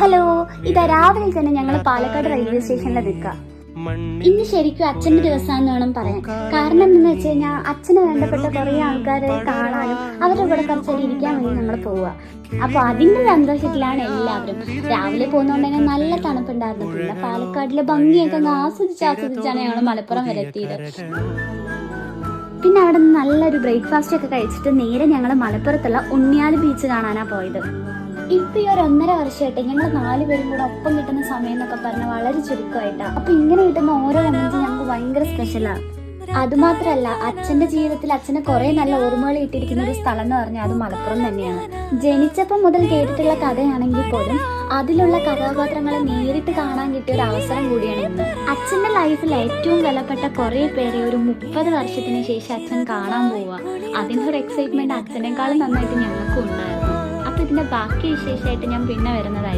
Hello, ഇതാ രാവിലെ തന്നെ ഞങ്ങൾ പാലക്കാട് റെയിൽവേ സ്റ്റേഷനിൽ നിൽക്കുക. ഇന്ന് ശരിക്കും അച്ഛൻ്റെ ദിവസമാണെന്ന് വേണം പറയാൻ. കാരണം എന്താണെന്ന് വെച്ച് കഴിഞ്ഞാൽ അച്ഛന് വേണ്ടപ്പെട്ട കുറേ ആൾക്കാർ കാണാനും അവരുടെ കൂടെ കുറച്ചേരം ഇരിക്കാൻ വേണ്ടി നമ്മൾ പോവുക. അപ്പോൾ അതിൻ്റെ സന്തോഷത്തിലാണ് എല്ലാവരും. രാവിലെ പോകുന്നതുകൊണ്ട് തന്നെ നല്ല തണുപ്പുണ്ടായിരുന്നു. പിന്നെ പാലക്കാടിലെ ഭംഗിയൊക്കെ അങ്ങ് ആസ്വദിച്ചാണ് ഞങ്ങൾ മലപ്പുറം വരെ എത്തിയത്. പിന്നെ അവിടെ നിന്ന് നല്ലൊരു ബ്രേക്ക്ഫാസ്റ്റ് ഒക്കെ കഴിച്ചിട്ട് നേരെ ഞങ്ങൾ മലപ്പുറത്തുള്ള ഉണ്ണിയാൽ ബീച്ച് കാണാനാണ് പോയത്. ഇപ്പൊ ഈ ഒരു 1.5 വർഷമായിട്ട് ഞങ്ങൾ 4 പേരും കൂടെ ഒപ്പം കിട്ടുന്ന സമയം എന്നൊക്കെ പറഞ്ഞാൽ വളരെ ചുരുക്കമായിട്ടാണ്. അപ്പൊ ഇങ്ങനെ കിട്ടുന്ന ഓരോ മൊമെന്റ്സും ഞങ്ങൾക്ക് ഭയങ്കര സ്പെഷ്യലാണ്. അതുമാത്രമല്ല, അച്ഛന്റെ ജീവിതത്തിൽ അച്ഛന് കുറെ നല്ല ഓർമ്മകൾ ഇട്ടിരിക്കുന്ന ഒരു സ്ഥലം എന്ന് പറഞ്ഞാൽ അത് മലപ്പുറം തന്നെയാണ്. ജനിച്ചപ്പോൾ മുതൽ കേട്ടിട്ടുള്ള കഥയാണെങ്കിൽ പോലും അതിലുള്ള കഥാപാത്രങ്ങളെ നേരിട്ട് കാണാൻ കിട്ടിയ ഒരു അവസരം കൂടിയാണ് ഇന്ന്. അച്ഛന്റെ ലൈഫിൽ ഏറ്റവും വിലപ്പെട്ട കുറെ പേരെ ഒരു 30 വർഷത്തിന് ശേഷം അച്ഛൻ കാണാൻ പോവുക. അതിന്റെ ഒരു എക്സൈറ്റ്മെന്റ് അച്ഛനേക്കാളും നന്നായിട്ട് ഞങ്ങൾക്കും ഉണ്ടായിരുന്നു. അപ്പൊ ഇതിന്റെ ബാക്കി വിശേഷമായിട്ട് ഞാൻ പിന്നെ വരുന്നതായിരുന്നു.